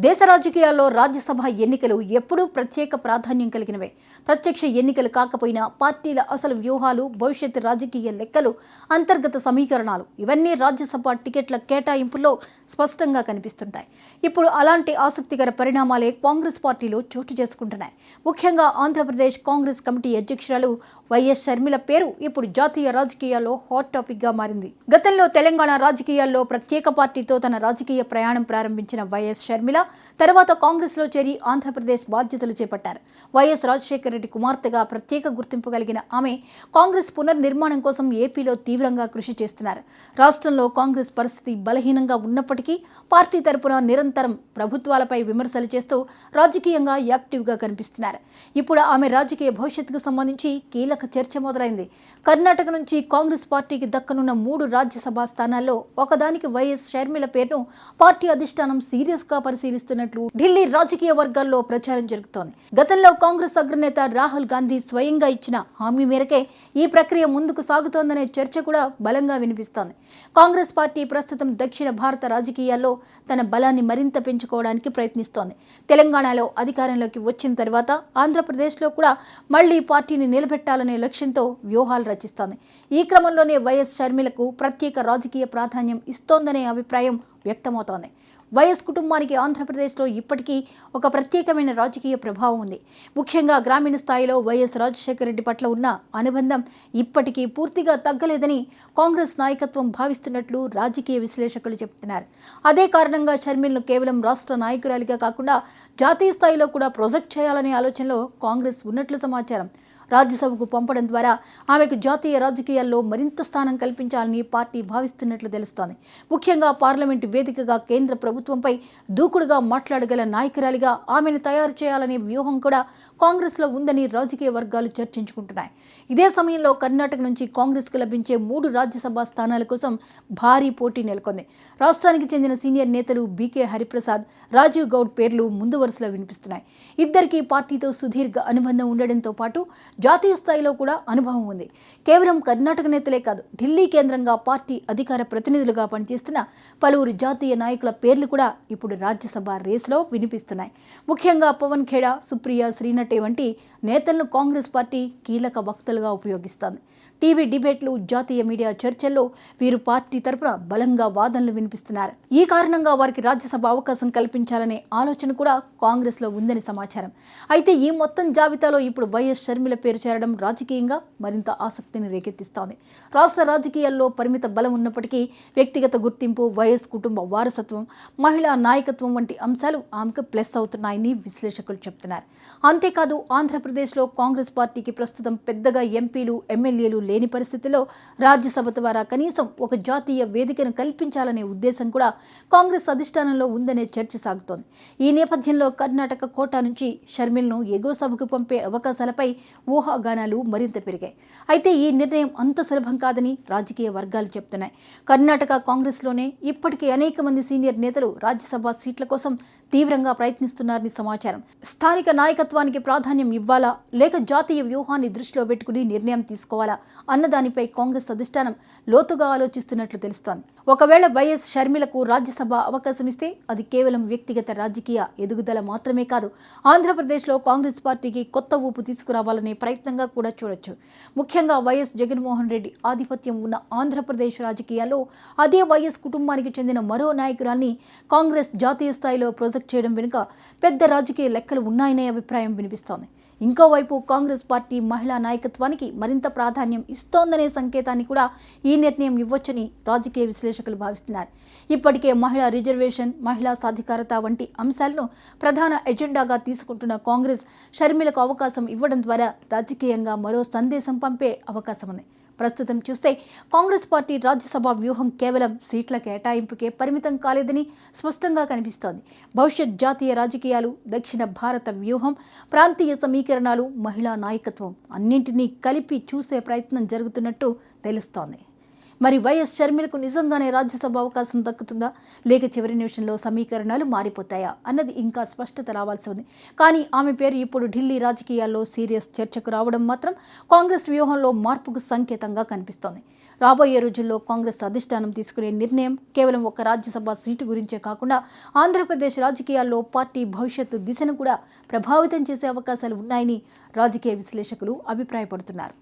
దేశ రాజకీయాల్లో రాజ్యసభ ఎన్నికలు ఎప్పుడూ ప్రత్యేక ప్రాధాన్యం కలిగినవే. ప్రత్యక్ష ఎన్నికలు కాకపోయినా పార్టీల అసలు వ్యూహాలు, భవిష్యత్తు రాజకీయ లెక్కలు, అంతర్గత సమీకరణాలు ఇవన్నీ రాజ్యసభ టికెట్ల కేటాయింపుల్లో స్పష్టంగా కనిపిస్తుంటాయి. ఇప్పుడు అలాంటి ఆసక్తికర పరిణామాలే కాంగ్రెస్ పార్టీలో చోటు చేసుకుంటున్నాయి. ముఖ్యంగా ఆంధ్రప్రదేశ్ కాంగ్రెస్ కమిటీ అధ్యక్షురాలు వైఎస్ షర్మిల పేరు ఇప్పుడు జాతీయ రాజకీయాల్లో హాట్ టాపిక్గా మారింది. గతంలో తెలంగాణ రాజకీయాల్లో ప్రత్యేక పార్టీతో తన రాజకీయ ప్రయాణం ప్రారంభించిన వైఎస్ షర్మిల తర్వాత కాంగ్రెస్లో చేరి ఆంధ్రప్రదేశ్ బాధ్యతలు చేపట్టారు. వైఎస్ రాజశేఖర రెడ్డి కుమార్తెగా ప్రత్యేక గుర్తింపు కలిగిన ఆమె కాంగ్రెస్ పునర్నిర్మాణం కోసం ఏపీలో తీవ్రంగా కృషి చేస్తున్నారు. రాష్ట్రంలో కాంగ్రెస్ పరిస్థితి బలహీనంగా ఉన్నప్పటికీ పార్టీ తరపున నిరంతరం ప్రభుత్వాలపై విమర్శలు చేస్తూ రాజకీయంగా యాక్టివ్గా కనిపిస్తున్నారు. ఇప్పుడు ఆమె రాజకీయ భవిష్యత్తుకు సంబంధించి కీలక చర్చ మొదలైంది. కర్ణాటక నుంచి కాంగ్రెస్ పార్టీకి దక్కనున్న 3 రాజ్యసభ స్థానాల్లో ఒకదానికి వైఎస్ షర్మిల పేరును పార్టీ అధిష్టానం సీరియస్గా పరిశీలిస్తున్నట్లు ఢిల్లీ రాజకీయ వర్గాల్లో ప్రచారం జరుగుతోంది. గతంలో కాంగ్రెస్ అగ్రనేత రాహుల్ గాంధీ స్వయంగా ఇచ్చిన హామీ మేరకే ఈ ప్రక్రియ ముందుకు సాగుతోందనే చర్చ కూడా బలంగా వినిపిస్తోంది. కాంగ్రెస్ పార్టీ ప్రస్తుతం దక్షిణ భారత రాజకీయాల్లో తన బలాన్ని మరింత పెంచుకోవడానికి ప్రయత్నిస్తోంది. తెలంగాణలో అధికారంలోకి వచ్చిన తర్వాత ఆంధ్రప్రదేశ్లో కూడా మళ్లీ పార్టీని నిలబెట్టాలనే లక్ష్యంతో వ్యూహాలు రచిస్తోంది. ఈ క్రమంలోనే వైఎస్ షర్మిలకు ప్రత్యేక రాజకీయ ప్రాధాన్యం ఇస్తోందనే అభిప్రాయం వ్యక్తమవుతోంది. వైఎస్ కుటుంబానికి ఆంధ్రప్రదేశ్లో ఇప్పటికీ ఒక ప్రత్యేకమైన రాజకీయ ప్రభావం ఉంది. ముఖ్యంగా గ్రామీణ స్థాయిలో వైఎస్ రాజశేఖర రెడ్డి పట్ల ఉన్న అనుబంధం ఇప్పటికీ పూర్తిగా తగ్గలేదని కాంగ్రెస్ నాయకత్వం భావిస్తున్నట్లు రాజకీయ విశ్లేషకులు చెబుతున్నారు. అదే కారణంగా షర్మిలను కేవలం రాష్ట్ర నాయకురాలిగా కాకుండా జాతీయ స్థాయిలో కూడా ప్రొజెక్ట్ చేయాలనే ఆలోచనలో కాంగ్రెస్ ఉన్నట్లు సమాచారం. రాజ్యసభకు పంపడం ద్వారా ఆమెకు జాతీయ రాజకీయాల్లో మరింత స్థానం కల్పించాలని పార్టీ భావిస్తున్నట్లు తెలుస్తోంది. ముఖ్యంగా పార్లమెంటు వేదికగా కేంద్ర ప్రభుత్వంపై దూకుడుగా మాట్లాడగల నాయకురాలిగా ఆమెను తయారు చేయాలనే వ్యూహం కూడా కాంగ్రెస్లో ఉందని రాజకీయ వర్గాలు చర్చించుకుంటున్నాయి. ఇదే సమయంలో కర్ణాటక నుంచి కాంగ్రెస్కు లభించే 3 రాజ్యసభ స్థానాల కోసం భారీ పోటీ నెలకొంది. రాష్ట్రానికి చెందిన సీనియర్ నేతలు బీకే హరిప్రసాద్, రాజీవ్ గౌడ్ పేర్లు ముందు వరుసలో వినిపిస్తున్నాయి. ఇద్దరికీ పార్టీతో సుదీర్ఘ అనుబంధం ఉండడంతో పాటు జాతీయ స్థాయిలో కూడా అనుభవం ఉంది. కేవలం కర్ణాటక నేతలే కాదు, ఢిల్లీ కేంద్రంగా పార్టీ అధికార ప్రతినిధులుగా పనిచేస్తున్న పలువురు జాతీయ నాయకుల పేర్లు కూడా ఇప్పుడు రాజ్యసభ రేసులో వినిపిస్తున్నాయి. ముఖ్యంగా పవన్ ఖేడా, సుప్రియా శ్రీనటే వంటి నేతలను కాంగ్రెస్ పార్టీ కీలక వక్తలుగా ఉపయోగిస్తోంది. టీవీ డిబేట్లు, జాతీయ మీడియా చర్చల్లో వీరు పార్టీ తరపున బలంగా వాదనలు వినిపిస్తున్నారు. ఈ కారణంగా వారికి రాజ్యసభ అవకాశం కల్పించాలనే ఆలోచన కూడా కాంగ్రెస్లో ఉందని సమాచారం. అయితే ఈ మొత్తం జాబితాలో ఇప్పుడు వైఎస్ షర్మిల పేరు చేరడం రాజకీయంగా మరింత ఆసక్తిని రేకెత్తిస్తోంది. రాష్ట్ర రాజకీయాల్లో పరిమిత బలం ఉన్నప్పటికీ వ్యక్తిగత గుర్తింపు, వైఎస్ కుటుంబ వారసత్వం, మహిళా నాయకత్వం వంటి అంశాలు ఆమెకు ప్లస్ అవుతున్నాయని విశ్లేషకులు చెబుతున్నారు. అంతేకాదు ఆంధ్రప్రదేశ్లో కాంగ్రెస్ పార్టీకి ప్రస్తుతం పెద్దగా ఎంపీలు, ఎమ్మెల్యేలు లేని పరిస్థితిలో రాజ్యసభ ద్వారా కనీసం ఒక జాతీయ వేదికను కల్పించాలనే ఉద్దేశం కూడా కాంగ్రెస్ అధిష్టానంలో ఉందనే చర్చ సాగుతోంది. ఈ నేపథ్యంలో కర్ణాటక కోటా నుంచి షర్మిలను ఎగువ సభకు పంపే అవకాశాలపై ఊహాగానాలు మరింత పెరిగాయి. అయితే ఈ నిర్ణయం అంత సులభం కాదని రాజకీయ వర్గాలు చెప్తున్నాయి. కర్ణాటక కాంగ్రెస్లోనే ఇప్పటికీ అనేక మంది సీనియర్ నేతలు రాజ్యసభ సీట్ల కోసం తీవ్రంగా ప్రయత్నిస్తున్నారని సమాచారం. స్థానిక నాయకత్వానికి ప్రాధాన్యం ఇవ్వాలా లేక జాతీయ వ్యూహాన్ని దృష్టిలో పెట్టుకుని నిర్ణయం తీసుకోవాలా అన్నదానిపై కాంగ్రెస్ అధిష్టానం లోతుగా ఆలోచిస్తున్నట్లు తెలుస్తోంది. ఒకవేళ వైఎస్ షర్మిలకు రాజ్యసభ అవకాశం ఇస్తే అది కేవలం వ్యక్తిగత రాజకీయ ఎదుగుదల మాత్రమే కాదు, ఆంధ్రప్రదేశ్లో కాంగ్రెస్ పార్టీకి కొత్త ఊపు తీసుకురావాలనే ప్రయత్నంగా కూడా చూడొచ్చు. ముఖ్యంగా వైఎస్ జగన్మోహన్ రెడ్డి ఆధిపత్యం ఉన్న ఆంధ్రప్రదేశ్ రాజకీయాల్లో అదే వైఎస్ కుటుంబానికి చెందిన మరో నాయకురాల్ని కాంగ్రెస్ జాతీయ స్థాయిలో ప్రొజెక్ట్ చేయడం వెనుక పెద్ద రాజకీయ లెక్కలు ఉన్నాయనే అభిప్రాయం వినిపిస్తోంది. ఇంకోవైపు కాంగ్రెస్ పార్టీ మహిళా నాయకత్వానికి మరింత ప్రాధాన్యం ఇస్తోందనే సంకేతాన్ని కూడా ఈ నిర్ణయం ఇవ్వొచ్చని రాజకీయ విశ్లేషకులు భావిస్తున్నారు. ఇప్పటికే మహిళా రిజర్వేషన్, మహిళా సాధికారత వంటి అంశాలను ప్రధాన ఎజెండాగా తీసుకుంటున్న కాంగ్రెస్ షర్మిలకు అవకాశం ఇవ్వడం ద్వారా రాజకీయంగా మరో సందేశం పంపే అవకాశం ఉంది. ప్రస్తుతం చూస్తే కాంగ్రెస్ పార్టీ రాజ్యసభ వ్యూహం కేవలం సీట్ల కేటాయింపుకే పరిమితం కాలేదని స్పష్టంగా కనిపిస్తోంది. భవిష్యత్ జాతీయ రాజకీయాలు, దక్షిణ భారత వ్యూహం, ప్రాంతీయ సమీకరణాలు, మహిళా నాయకత్వం అన్నింటినీ కలిపి చూసే ప్రయత్నం జరుగుతున్నట్టు తెలుస్తోంది. మరి వైఎస్ షర్మిలకు నిజంగానే రాజ్యసభ అవకాశం దక్కుతుందా, లేక చివరి నిమిషంలో సమీకరణాలు మారిపోతాయా అన్నది ఇంకా స్పష్టత రావాల్సి ఉంది. కానీ ఆమె పేరు ఇప్పుడు ఢిల్లీ రాజకీయాల్లో సీరియస్ చర్చకు రావడం మాత్రం కాంగ్రెస్ వ్యూహంలో మార్పుకు సంకేతంగా కనిపిస్తోంది. రాబోయే రోజుల్లో కాంగ్రెస్ అధిష్టానం తీసుకునే నిర్ణయం కేవలం ఒక రాజ్యసభ సీటు గురించే కాకుండా ఆంధ్రప్రదేశ్ రాజకీయాల్లో పార్టీ భవిష్యత్తు దిశను కూడా ప్రభావితం చేసే అవకాశాలు ఉన్నాయని రాజకీయ విశ్లేషకులు అభిప్రాయపడుతున్నారు.